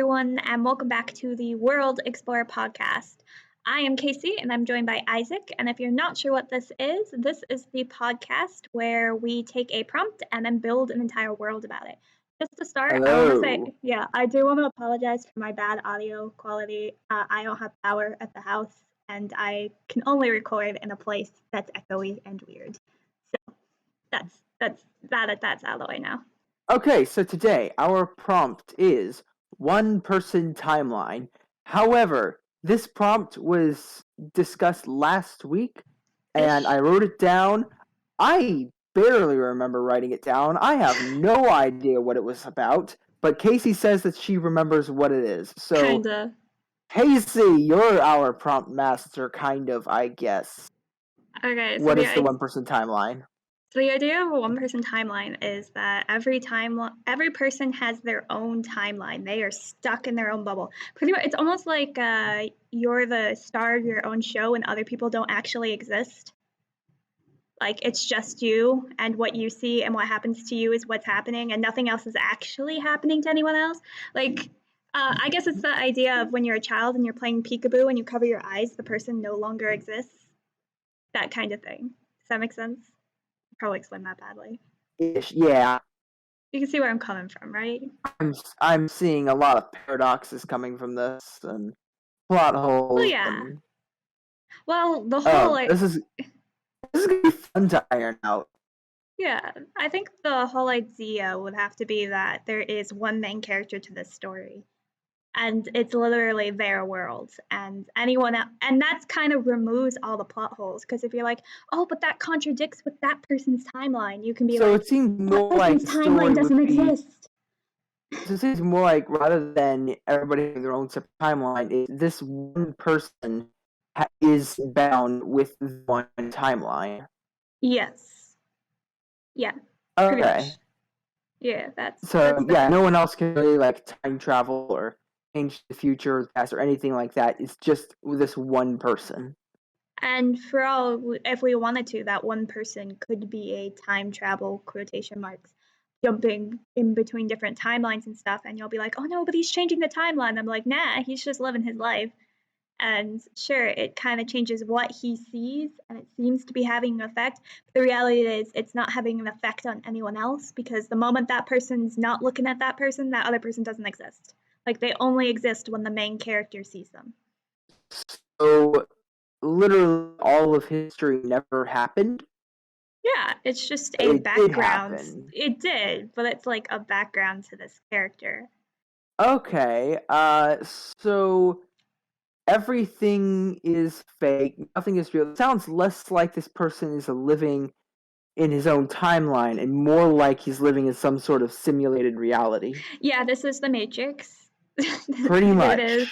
everyone, and welcome back to the World Explorer podcast. I am Casey, and I'm joined by Isaac. And if you're not sure what this is the podcast where we take a prompt and then build an entire world about it. Just to start, I want to say, Hello. I do want to apologize for my bad audio quality. I don't have power at the house, and I can only record in a place that's echoey and weird. So that's out of the way now. Okay, so today our prompt is one person timeline. However, this prompt was discussed last week and I wrote it down. I barely remember writing it down. I have no idea what it was about, but Casey says that she remembers what it is. So, Kinda. Casey, you're our prompt master, kind of, I guess. Okay, so What is the one person timeline? So the idea of a one-person timeline is that every person has their own timeline. They are stuck in their own bubble. Pretty much, it's almost like you're the star of your own show, and other people don't actually exist. Like it's just you, and what you see and what happens to you is what's happening, and nothing else is actually happening to anyone else. Like, I guess it's the idea of when you're a child and you're playing peekaboo and you cover your eyes, the person no longer exists. That kind of thing. Does that make sense? Probably explained that badly. Yeah. You can see where I'm coming from, right? I'm seeing a lot of paradoxes coming from this and plot holes. Well, yeah. And, well, the whole this is gonna be fun to iron out. Yeah, I think the whole idea would have to be that there is one main character to this story, and it's literally their world, and anyone else, and that's kind of removes all the plot holes. Because if you're like, oh, but that contradicts with that person's timeline, you can be so like, it seems more that like person's timeline doesn't exist. So it seems more like rather than everybody having their own separate timeline, this one person is bound with one timeline. Yes. Yeah. Pretty Okay. much. Yeah, that's no one else can really like time travel or change the future or the past or anything like that. It's just this one person. And for all, if we wanted to, that one person could be a time travel, quotation marks, jumping in between different timelines and stuff. And you'll be like, oh no, but he's changing the timeline. I'm like, nah, he's just living his life. And sure, it kind of changes what he sees and it seems to be having an effect. But the reality is, it's not having an effect on anyone else because the moment that person's not looking at that other person doesn't exist. Like they only exist when the main character sees them. So literally all of history never happened. Yeah, it's just a background. It did, but it's like a background to this character. Okay, so everything is fake, nothing is real. It sounds less like this person is living in his own timeline and more like he's living in some sort of simulated reality. Yeah, this is the Matrix. Pretty much. It is.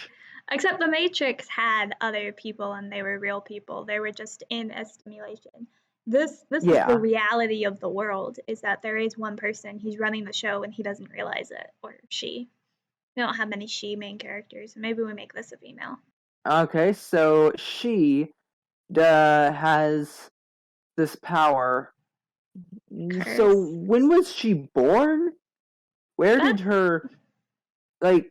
Except the Matrix had other people and they were real people. They were just in a simulation. This is the reality of the world, is that there is one person, he's running the show and he doesn't realize it, or she. We don't have many she main characters. Maybe we make this a female. Okay, so she has this power. Curse. So when was she born? Where did her, like,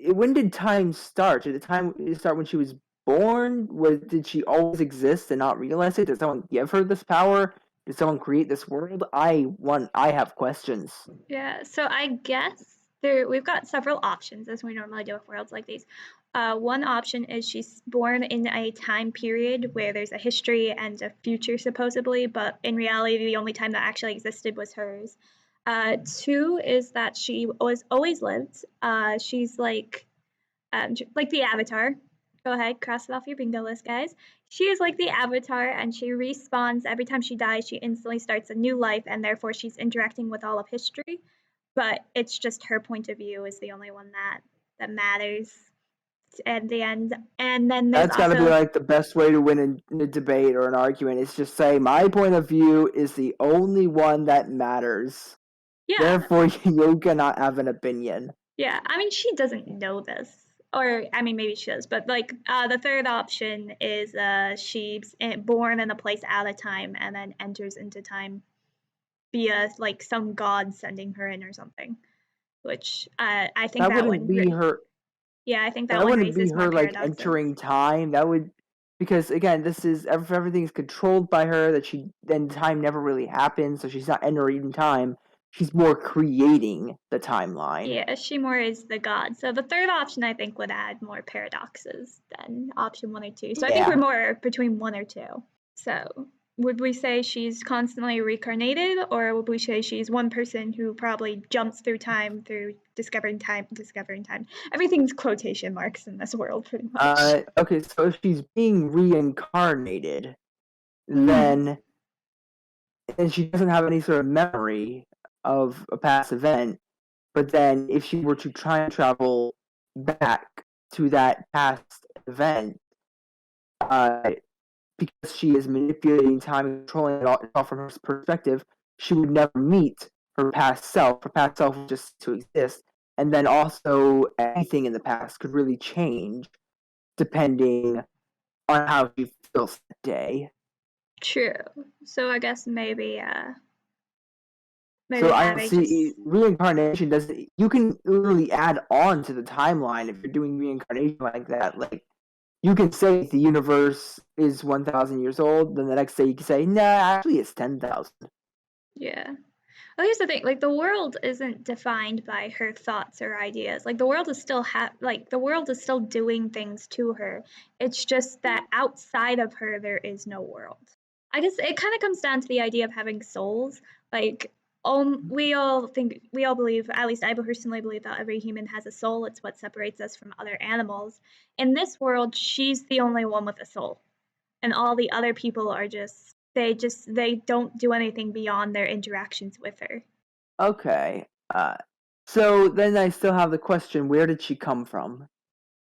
when did time start? Did the time start when she was born? Did she always exist and not realize it? Did someone give her this power? Did someone create this world? I have questions. Yeah, so I guess we've got several options as we normally do with worlds like these. One option is she's born in a time period where there's a history and a future supposedly, but in reality the only time that actually existed was hers. Two is that she was always lived. She's like the Avatar. Go ahead, cross it off your bingo list, guys. She is like the Avatar, and she respawns every time she dies. She instantly starts a new life, and therefore she's interacting with all of history. But it's just her point of view is the only one that matters at the end. And then that's got to be like the best way to win a debate or an argument. Is just say my point of view is the only one that matters. Yeah. Therefore, you cannot have an opinion. Yeah, I mean, she doesn't know this. Or, I mean, maybe she does, but like the third option is she's born in a place out of time and then enters into time via like some god sending her in or something. Which I think that wouldn't be her. Yeah, I think that That one wouldn't be raises more her like paradoxes. entering time. That would because again, this is everything's controlled by her. That she then time never really happens, so she's not entering time. She's more creating the timeline. Yeah, she more is the god. So the third option I think would add more paradoxes than option one or two. So I think we're Yeah. more between one or two. So would we say she's constantly reincarnated, or would we say she's one person who probably jumps through time through discovering time, discovering time? Everything's quotation marks in this world, pretty much. Okay, so if she's being reincarnated, Mm, then and she doesn't have any sort of memory of a past event, but then if she were to try and travel back to that past event, uh, because she is manipulating time and controlling it all from her perspective, she would never meet her past self. Her past self would just to exist. And then also anything in the past could really change depending on how she feels that day. true. So I guess maybe So I don't having see just reincarnation doesn't. You can literally add on to the timeline if you're doing reincarnation like that. Like you can say the universe is 1,000 years old, then the next day you can say, nah, actually it's 10,000. yeah. Well, here's the thing, like the world isn't defined by her thoughts or ideas. Like the world is still the world is still doing things to her. It's just that outside of her there is no world. I guess it kind of comes down to the idea of having souls. Like we all believe, at least I personally believe that every human has a soul. It's what separates us from other animals. In this world, she's the only one with a soul, and all the other people are they don't do anything beyond their interactions with her. Okay. So then I still have the question: where did she come from?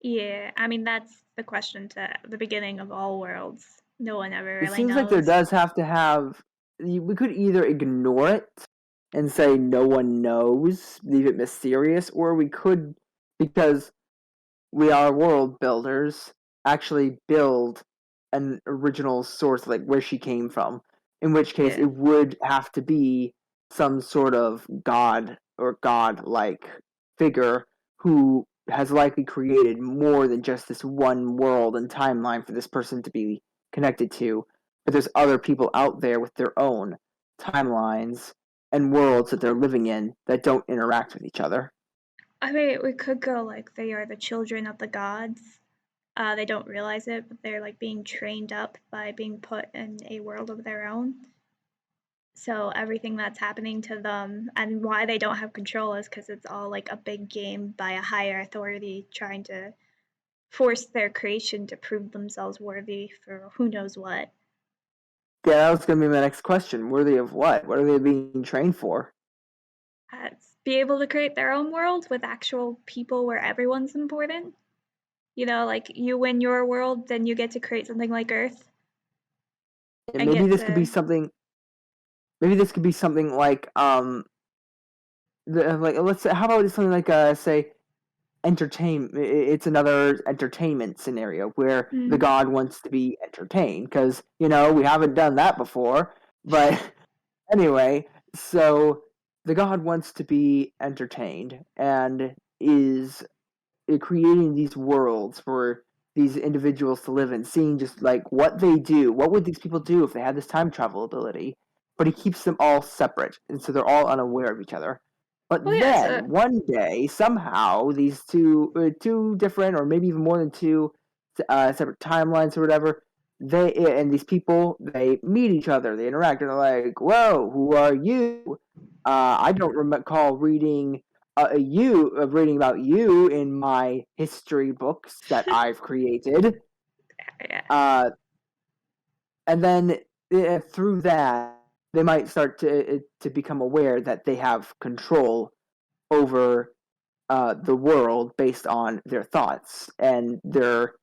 Yeah, I mean that's the question to the beginning of all worlds. No one ever It really seems like there knows. does have to have. We could either ignore it and say no one knows, leave it mysterious, or we could, because we are world builders, actually build an original source, like where she came from. In which case, Yeah. it would have to be some sort of god or god-like figure who has likely created more than just this one world and timeline for this person to be connected to. But there's other people out there with their own timelines and worlds that they're living in that don't interact with each other. I mean, we could go like they are the children of the gods. They don't realize it, but they're like being trained up by being put in a world of their own. So everything that's happening to them and why they don't have control is because it's all like a big game by a higher authority trying to force their creation to prove themselves worthy for who knows what. Yeah, that was going to be my next question. Worthy of what? What are they being trained for? Be able to create their own world with actual people where everyone's important. You know, like you win your world, then you get to create something like Earth And and maybe get this could be to. something. Maybe this could be something like like let's say, how about something like say entertain. It's another entertainment scenario where the Mm, god wants to be entertained because we haven't done that before. But anyway, so the god wants to be entertained and is creating these worlds for these individuals to live in, seeing just like what they do. What would these people do if they had this time travel ability? But he keeps them all separate, and so they're all unaware of each other. But well, yeah. So then one day, somehow, these two different, or maybe even more than two, separate timelines or whatever, they and these people they meet each other, they interact, and they're like, "Whoa, who are you? I don't recall reading about you in my history books that I've created." yeah, Uh, and then through that, they might start to become aware that they have control over the world based on their thoughts and their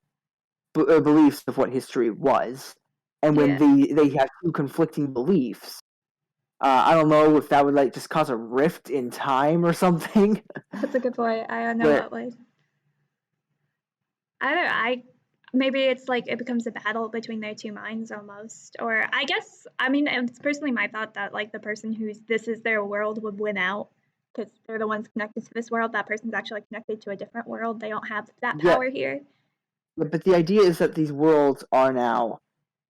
beliefs of what history was. And when yeah. they have two conflicting beliefs, I don't know if that would like just cause a rift in time or something. That's a good point. I don't know Where what would. I don't. I maybe it's like it becomes a battle between their two minds almost. Or I guess I mean it's personally my thought that like the person who's this is their world would win out. because they're the ones connected to this world. That person's actually connected to a different world. They don't have that Yeah, power here. but the idea is that these worlds are now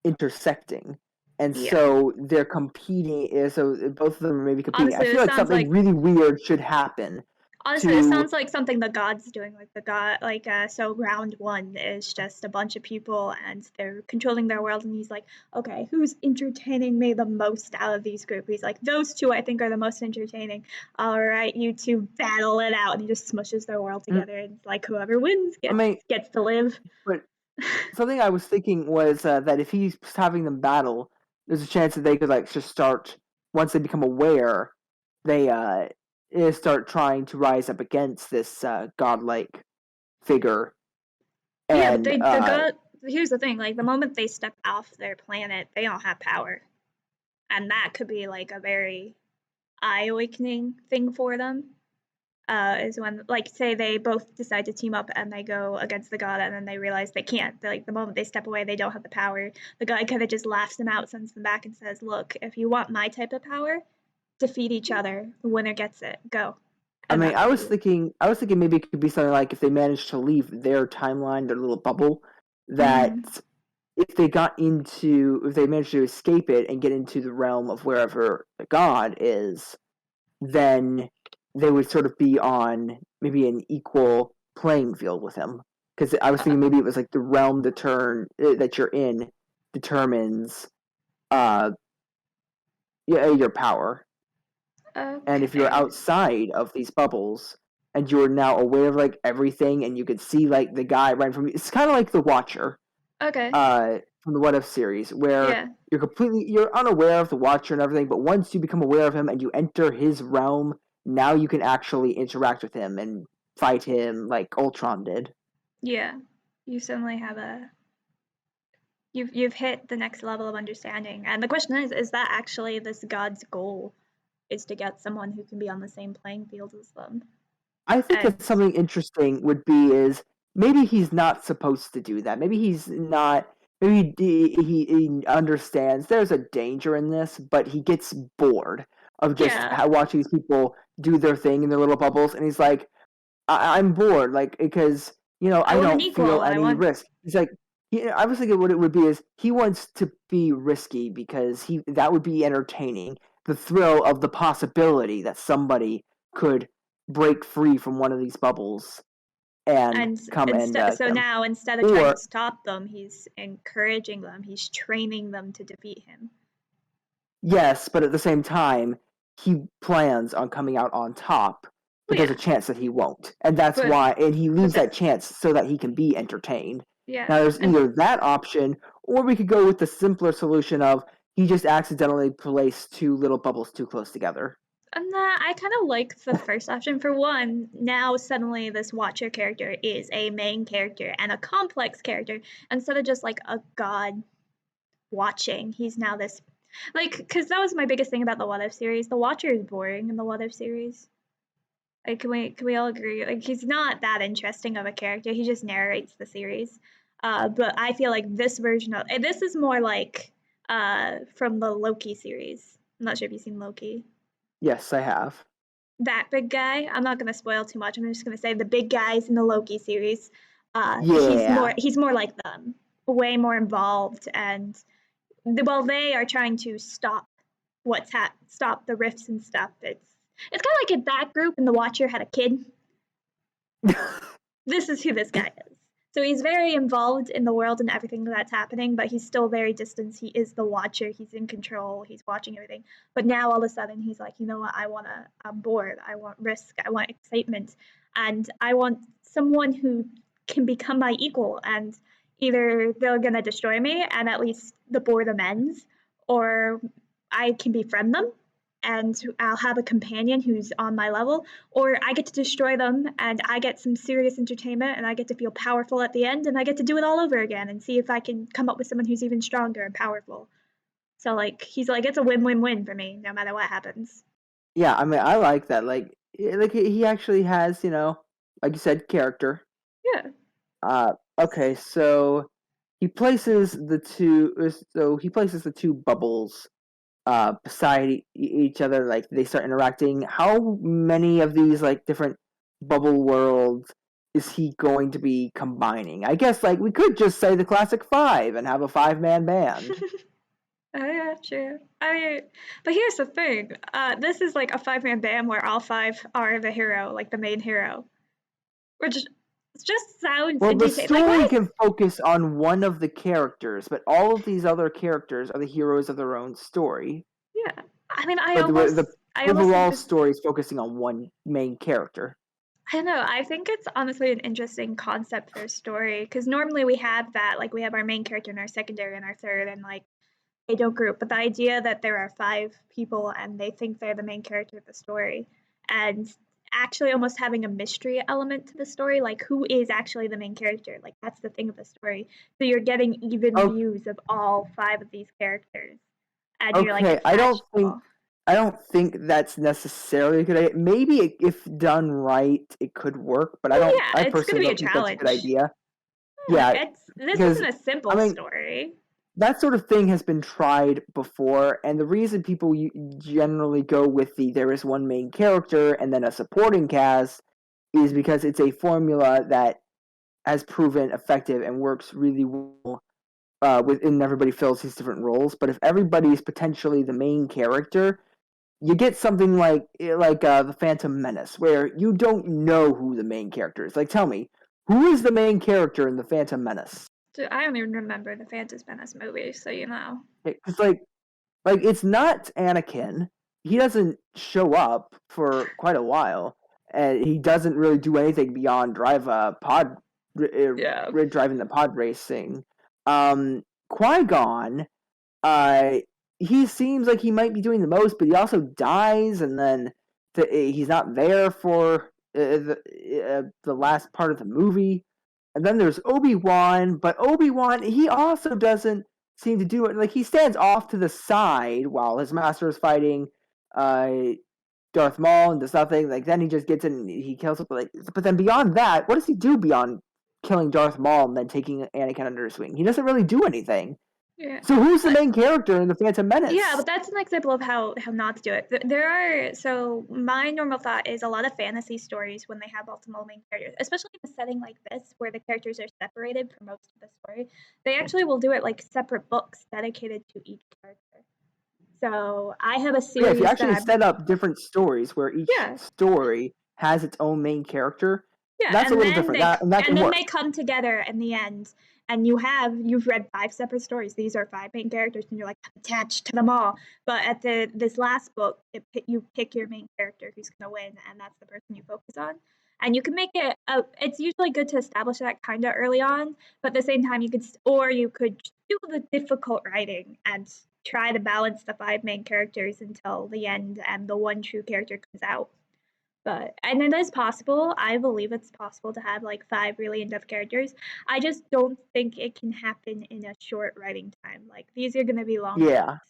intersecting, and Yeah. so they're competing. So both of them are maybe competing. Honestly, I feel this like sounds something like really weird should happen Honestly, it to. sounds like something the gods doing, like the god, like so round one is just a bunch of people and they're controlling their world, and he's like, okay, who's entertaining me the most out of these group? He's like, those two I think are the most entertaining. All right, you two battle it out, and he just smushes their world together, and it's like whoever wins I mean, gets to live. but something I was thinking was that if he's having them battle, there's a chance that they could like just start once they become aware, they start trying to rise up against this godlike figure, Yeah, but and the god. Here's the thing: like the moment they step off their planet, they don't have power, and that could be like a very eye awakening thing for them. Is when, like, say they both decide to team up and they go against the god, and then they realize they can't. They're, like, the moment they step away, they don't have the power. The guy kind of just laughs them out, sends them back, and says, "Look, if you want my type of power, defeat each other. The winner gets it. Go." I And mean, that's what he did. I was thinking maybe it could be something like if they managed to leave their timeline, their little bubble, that Mm. if they managed to escape it and get into the realm of wherever the god is, then they would sort of be on maybe an equal playing field with him. Because I was thinking maybe it was like the realm that you're in determines uh your power. And if you're Okay. outside of these bubbles and you're now aware of like everything and you can see like the guy right from you, it's kind of like the Watcher Okay. from the What If series, where Yeah. you're unaware of the Watcher and everything, but once you become aware of him and you enter his realm, now you can actually interact with him and fight him like Ultron did. Yeah. You suddenly have a you've hit the next level of understanding. And the question is that actually this god's goal is to get someone who can be on the same playing field as them? I think And that something interesting would be is maybe he's not supposed to do that. Maybe he's not. Maybe he understands there's a danger in this, but he gets bored of just yeah, watching these people do their thing in their little bubbles, and he's like, I'm bored, like because I I want an don't equal. feel I any want risk. He's like, I was thinking what it would be is he wants to be risky because that would be entertaining. The thrill of the possibility that somebody could break free from one of these bubbles and and come and instead so get him. now instead of trying to Or stop them, he's encouraging them. He's training them to defeat him. yes, but at the same time, he plans on coming out on top, but Well, there's a yeah, chance that he won't. And that's but why, and he but leaves that that chance so that he can be entertained. yeah, Now, there's and either that option, or we could go with the simpler solution of he just accidentally placed two little bubbles too close together. I kind of like the first option. For one, now suddenly this Watcher character is a main character and a complex character instead of just like a god watching. He's now this like because that was my biggest thing about the What If series. The Watcher is boring in the What If series. Like, can we all agree? Like, he's not that interesting of a character. He just narrates the series. But I feel like this version of this is more like from the Loki series. I'm not sure if you've seen Loki. Yes, I have. That big guy. I'm not gonna spoil too much. I'm just gonna say the big guys in the Loki series. Yeah. He's more like them, way more involved, and well, they are trying to stop stop the rifts and stuff. It's kind of like if that group and the Watcher had a kid. This is who this guy is. So he's very involved in the world and everything that's happening, but he's still very distant. He is the Watcher. He's in control. He's watching everything. But now all of a sudden he's like, you know what? I'm bored. I want risk. I want excitement. And I want someone who can become my equal. And either they're going to destroy me and at least the boredom ends, or I can befriend them and I'll have a companion who's on my level, or I get to destroy them and I get some serious entertainment and I get to feel powerful at the end and I get to do it all over again and see if I can come up with someone who's even stronger and powerful. So like he's like it's a win-win-win for me no matter what happens. Yeah, I mean, I like that. Like he actually has, like you said, character. Yeah. Okay, so he places the two. So he places the two bubbles beside each other, like they start interacting. How many of these like different bubble worlds is he going to be combining? I guess like we could just say the classic 5 and have a 5-man band. Oh yeah, true. I mean, but here's the thing. This is like a 5-man band where all 5 are the hero, like the main hero. Which just sounds Well, the insane. Like, story can focus on one of the characters, but all of these other characters are the heroes of their own story. Yeah. I mean, But the I almost think overall this, story is focusing on one main character. I don't know. I think it's honestly an interesting concept for a story because normally we have that, like we have our main character and our secondary and our third, and like they don't group. But the idea that there are 5 people and they think they're the main character of the story, and actually almost having a mystery element to the story, like who is actually the main character? Like that's the thing of the story. So you're getting even views of all 5 of these characters, and you're like Okay, I attached to all. don't think that's necessarily a good idea. Maybe if done right, it could work, but Well, yeah, I it's gonna personally be a don't think that's a good challenge. idea. Yeah, Yeah, this because isn't a I simple mean, story. that sort of thing has been tried before, and the reason people generally go with there is one main character and then a supporting cast is because it's a formula that has proven effective and works really well within everybody fills these different roles. But if everybody is potentially the main character, you get something like the Phantom Menace, where you don't know who the main character is. Like, tell me, who is the main character in the Phantom Menace? So I don't even remember the Phantom Menace movie, so you know. It's like it's not Anakin. He doesn't show up for quite a while, and he doesn't really do anything beyond drive a pod, Yeah. driving the pod racing. Qui-Gon, uh, he seems like he might be doing the most, but he also dies, and then he's not there for the last part of the movie. And then there's Obi-Wan, but Obi-Wan, he also doesn't seem to do it. Like, he stands off to the side while his master is fighting Darth Maul and does nothing. Like, then he just gets in and he kills him. But then beyond that, what does he do beyond killing Darth Maul and then taking Anakin under his wing? He doesn't really do anything. Yeah. So who's the main character in the Phantom Menace? Yeah, but that's an example of how not to do it. There are, so my normal thought is a lot of fantasy stories when they have multiple main characters, especially in a setting like this where the characters are separated for most of the story, they actually will do it like separate books dedicated to each character. So I have a series if you actually that set up different stories where each story has its own main character, that's a little different. And then they come together in the end, and you've read 5 separate stories. These are 5 main characters, and you're like attached to them all. But at this last book, you pick your main character who's gonna win, and that's the person you focus on. And you can make it. It's usually good to establish that kind of early on, but at the same time, you could do the difficult writing and try to balance the 5 main characters until the end, and the one true character comes out. And it is possible. I believe it's possible to have like 5 really in-depth characters. I just don't think it can happen in a short writing time. Like these are gonna be long books.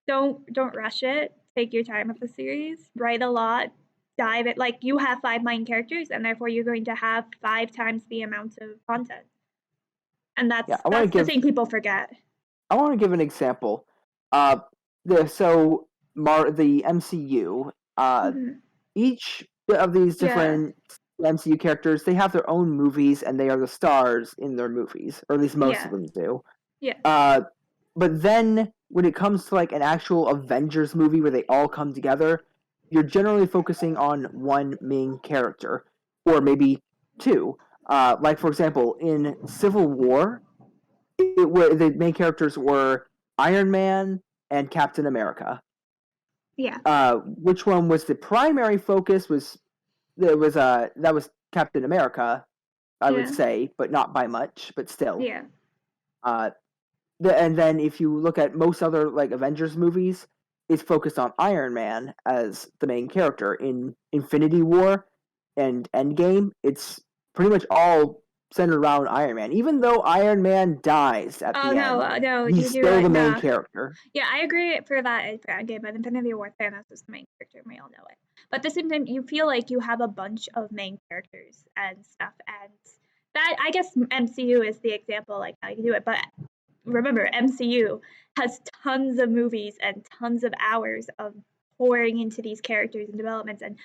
Don't rush it. Take your time with the series. Write a lot. Dive it. Like you have 5 main characters, and therefore you're going to have 5 times the amount of content. And that's the thing people forget. I want to give an example. The MCU. Each of these different MCU characters, they have their own movies, and they are the stars in their movies, or at least most of them do. Yeah. But then when it comes to like an actual Avengers movie where they all come together, you're generally focusing on one main character, or maybe 2. Like for example, in Civil War, the main characters were Iron Man and Captain America. Yeah. Which one was the primary focus? That was Captain America, I would say, but not by much, but still. Yeah. And then if you look at most other like Avengers movies, it's focused on Iron Man as the main character. In Infinity War and Endgame, it's pretty much all centered around Iron Man. Even though Iron Man dies at the end, no, he's still the main character. Yeah, I agree for that Endgame, but Infinity War, Thanos is the main character, we all know it. But at the same time, you feel like you have a bunch of main characters and stuff, and that, I guess MCU is the example, like how you do it, but remember, MCU has tons of movies and tons of hours of pouring into these characters and developments and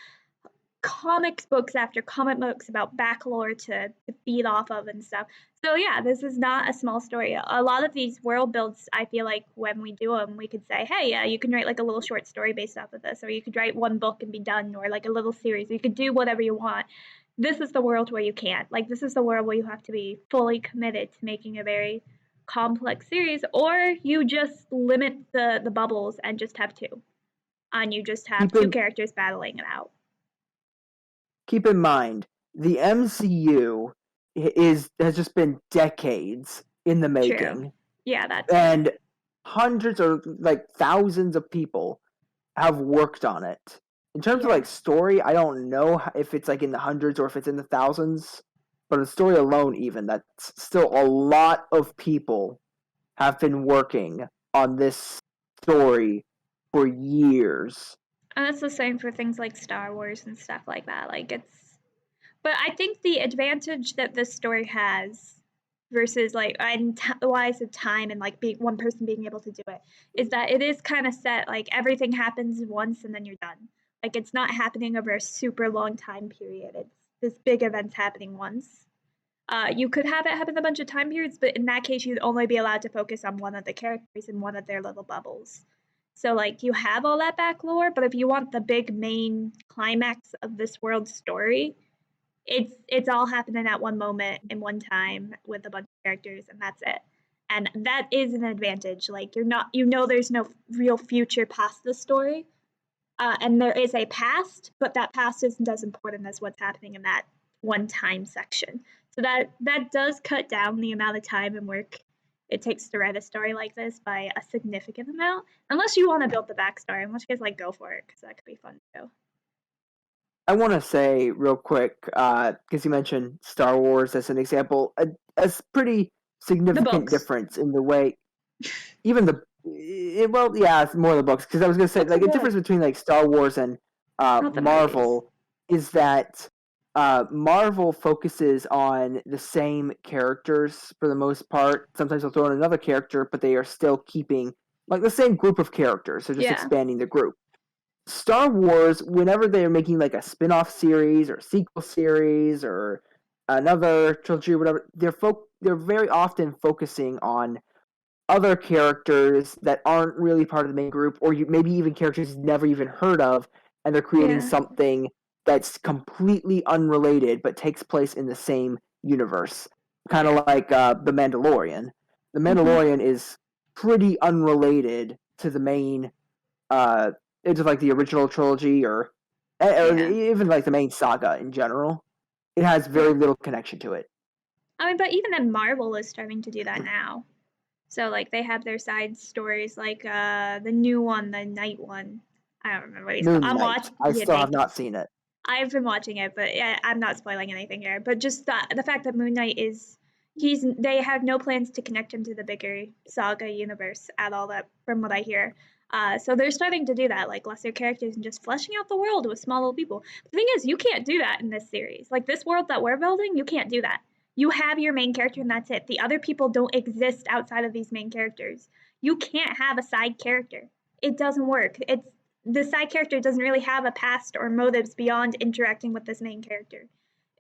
comics books after comic books about back lore to feed off of and stuff. So yeah, this is not a small story. A lot of these world builds, I feel like when we do them, we could say, hey, yeah, you can write like a little short story based off of this, or you could write one book and be done, or like a little series. You could do whatever you want. This is the world where you can't. Like this is the world where you have to be fully committed to making a very complex series, or you just limit the bubbles and just have two, and you just have two characters battling it out. Keep in mind, the MCU has just been decades in the making. True. Yeah, that's and true. Hundreds or like thousands of people have worked on it. In terms of like story, I don't know if it's like in the hundreds or if it's in the thousands, but the story alone, even that's still a lot of people have been working on this story for years. And it's the same for things like Star Wars and stuff like that. Like but I think the advantage that this story has versus like wise of time and like being one person being able to do it is that it is kind of set, like everything happens once and then you're done. Like it's not happening over a super long time period. It's this big event's happening once. You could have it happen a bunch of time periods, but in that case, you'd only be allowed to focus on one of the characters in one of their little bubbles. So like you have all that back lore, but if you want the big main climax of this world's story, it's all happening at one moment in one time with a bunch of characters, and that's it. And that is an advantage. Like you're not, there's no real future past the story, and there is a past, but that past isn't as important as what's happening in that one time section. So that does cut down the amount of time and work it takes to write a story like this by a significant amount. Unless you want to build the backstory, in which case, like, go for it, because that could be fun too. I want to say real quick, because you mentioned Star Wars as an example, a pretty significant difference in the way, even it's more the books, because I was going to say, like, a difference between, like, Star Wars and Marvel is that Marvel focuses on the same characters for the most part. Sometimes they'll throw in another character, but they are still keeping, like, the same group of characters, so just expanding the group. Star Wars, whenever they're making like a spin-off series or sequel series or another trilogy or whatever, they're very often focusing on other characters that aren't really part of the main group, or maybe even characters you've never even heard of, and they're creating something that's completely unrelated but takes place in the same universe. Kind of like The Mandalorian. The Mandalorian is pretty unrelated to the main into like the original trilogy or even like the main saga in general. It has very little connection to it. I mean, but even then, Marvel is starting to do that now. So like they have their side stories, like the new one, the night one. I don't remember what he's called. I'm watching. I still have not seen it. I've been watching it, but yeah, I'm not spoiling anything here. But just the fact that Moon Knight they have no plans to connect him to the bigger saga universe at all. That from what I hear. So they're starting to do that, like lesser characters and just fleshing out the world with small little people. The thing is, you can't do that in this series. Like this world that we're building, you can't do that. You have your main character and that's it. The other people don't exist outside of these main characters. You can't have a side character. It doesn't work. The side character doesn't really have a past or motives beyond interacting with this main character.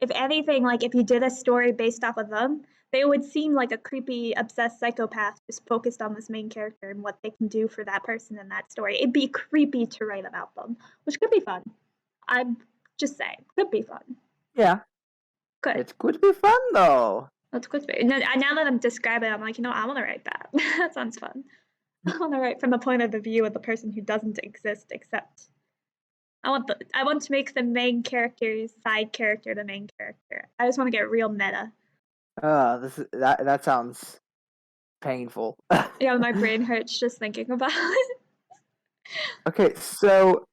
If anything, like if you did a story based off of them, they would seem like a creepy, obsessed psychopath just focused on this main character and what they can do for that person in that story. It'd be creepy to write about them, which could be fun. I'm just saying, could be fun. Yeah. Could. It could be fun, though. That's good. Now that I'm describing it, I'm like, I want to write that. That sounds fun. I want to write from the point of the view of the person who doesn't exist, except I want to make the main character's side character the main character. I just want to get real meta. That sounds painful. Yeah, my brain hurts just thinking about it. Okay, so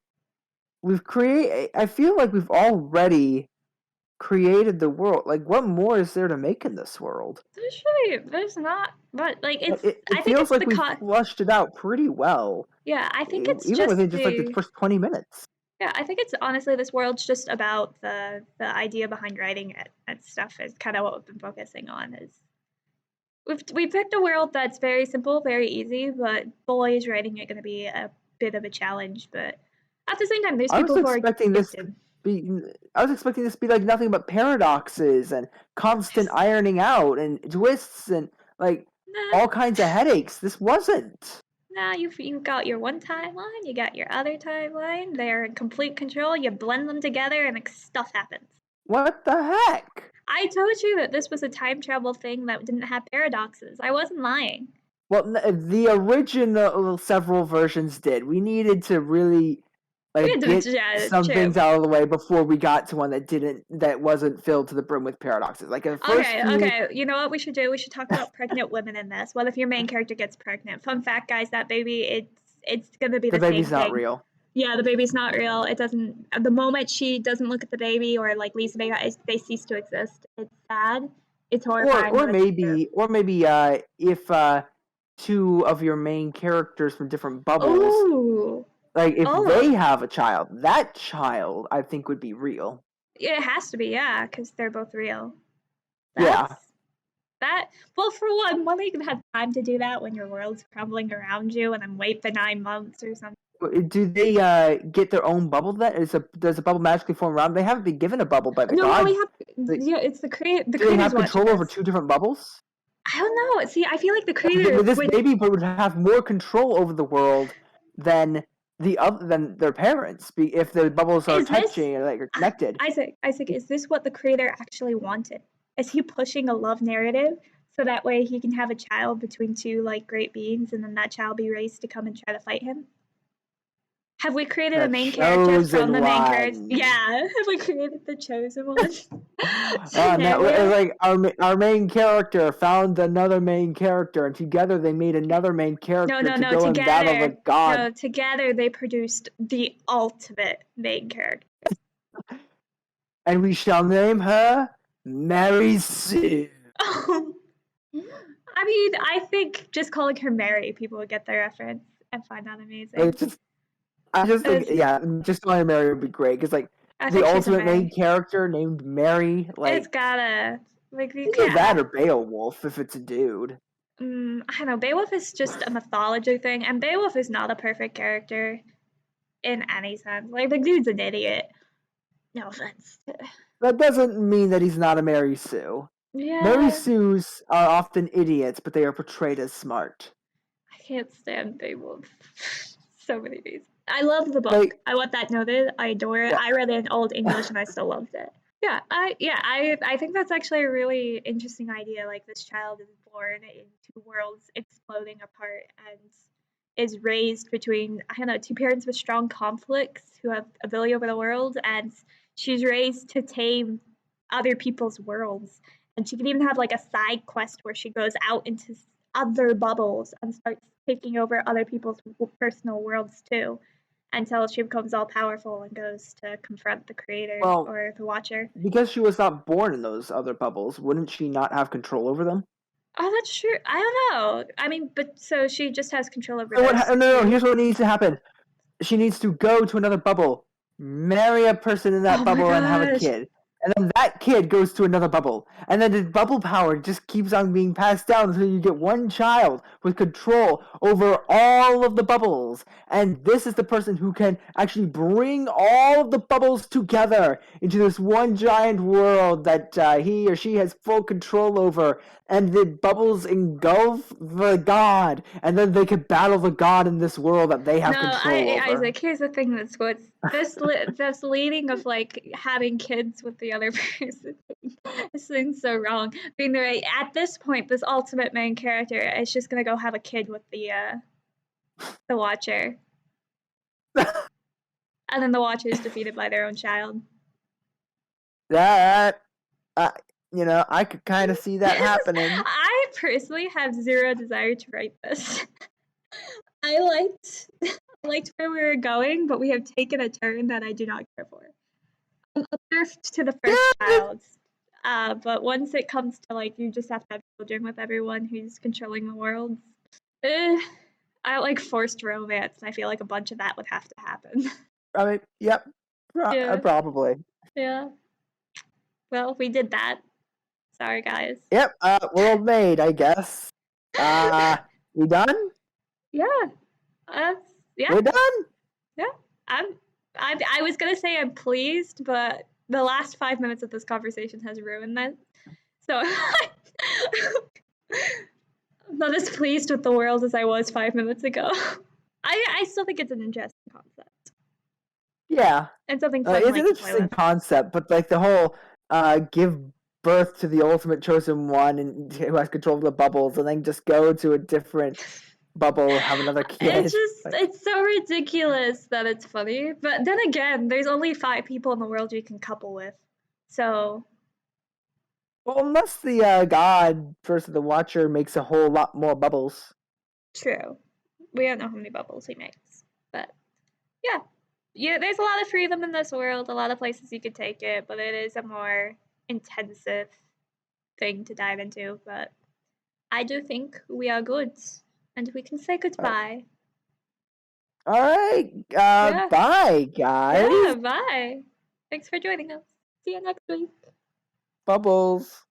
I feel like we've already created the world. Like, what more is there to make in this world? There's not, but like it feels like we've flushed it out pretty well. Yeah, I think it's even within just like the first 20 minutes. Yeah, I think it's honestly this world's just about the idea behind writing it and stuff is kind of what we've been focusing on is we picked a world that's very simple, very easy, but boys writing it going to be a bit of a challenge. But at the same time, there's people who are gifted. I was expecting this to be like nothing but paradoxes and constant ironing out and twists and like all kinds of headaches. This wasn't. Nah, you've got your one timeline, you got your other timeline. They're in complete control. You blend them together, and stuff happens. What the heck? I told you that this was a time travel thing that didn't have paradoxes. I wasn't lying. Well, the original several versions did. We needed to really get some things out of the way before we got to one that wasn't filled to the brim with paradoxes. Like okay. You know what we should do? We should talk about pregnant women in this. What if your main character gets pregnant? Fun fact, guys, that baby, it's gonna be the same thing. The baby's not real. Yeah, the baby's not real. It doesn't. The moment she doesn't look at the baby or like leaves the baby, they cease to exist. It's sad. It's horrifying. Or maybe if two of your main characters from different bubbles. Ooh. Like, if they have a child, that child, I think, would be real. It has to be, yeah, because they're both real. Well, for one are you going to have time to do that when your world's crumbling around you and then wait for 9 months or something? Do they get their own bubble then? Does a bubble magically form around? They haven't been given a bubble by the gods. It's the creator. Do they have control over two different bubbles? I don't know. See, I feel like the creator... This baby would have more control over the world than their parents, if the bubbles are touching or are connected. Isaac, is this what the creator actually wanted? Is he pushing a love narrative so that way he can have a child between two great beings and then that child be raised to come and try to fight him? Have we created a main character from the main character? Yeah, have we created the chosen one? Our main character found another main character, and together they made another main character to go and battle with God. No, together they produced the ultimate main character. And we shall name her Mary Sue. I mean, I think just calling her Mary, people would get the reference and find that amazing. I just think, just calling her Mary would be great, because, the ultimate main character named Mary, it's gotta, either that or Beowulf, if it's a dude. I don't know, Beowulf is just a mythology thing, and Beowulf is not a perfect character in any sense. The dude's an idiot. No offense. That doesn't mean that he's not a Mary Sue. Yeah. Mary Sues are often idiots, but they are portrayed as smart. I can't stand Beowulf. So many reasons. I love the book. I want that noted. I adore it. Yeah. I read it in Old English and I still loved it. Yeah, I think that's actually a really interesting idea. This child is born in two worlds exploding apart and is raised between, two parents with strong conflicts who have ability over the world, and she's raised to tame other people's worlds. And she can even have a side quest where she goes out into other bubbles and starts taking over other people's personal worlds too, until she becomes all powerful and goes to confront the creator or the watcher. Because she was not born in those other bubbles, wouldn't she not have control over them? Oh, that's true. I don't know. I mean, but so she just has control over No, here's what needs to happen. She needs to go to another bubble, marry a person in that bubble, and have a kid. And then that kid goes to another bubble. And then the bubble power just keeps on being passed down until you get one child with control over all of the bubbles. And this is the person who can actually bring all of the bubbles together into this one giant world that he or she has full control over. And the bubbles engulf the god. And then they can battle the god in this world that they have control over. Isaac, here's the thing that's this leading of having kids with the other person. This thing's so wrong. At this point, this ultimate main character is just gonna go have a kid with the watcher. And then the watcher is defeated by their own child. That I could kind of see that happening. I personally have zero desire to write this. I liked where we were going, but we have taken a turn that I do not care for. I'm observed to the first child, but once it comes to you just have to have children with everyone who's controlling the world. I like forced romance. I feel like a bunch of that would have to happen. I mean, yep, probably. Yeah. Well, we did that. Sorry, guys. Yep, world made, I guess. We done? Yeah. Yeah. We're done? Yeah. I was gonna say I'm pleased, but the last 5 minutes of this conversation has ruined that. So I'm not as pleased with the world as I was 5 minutes ago. I still think it's an interesting concept. Yeah. And something fun It's like an to play interesting with. concept, but like the whole give birth to the ultimate chosen one and who has control of the bubbles and then just go to a different bubble, have another kid. It's so ridiculous that it's funny. But then again, there's only 5 people in the world you can couple with. So. Well, unless the god versus the Watcher makes a whole lot more bubbles. True. We don't know how many bubbles he makes. But yeah. Yeah, there's a lot of freedom in this world, a lot of places you could take it, but it is a more intensive thing to dive into. But I do think we are good. And we can say goodbye. All right. Yeah. Bye, guys. Yeah, bye. Thanks for joining us. See you next week. Bubbles.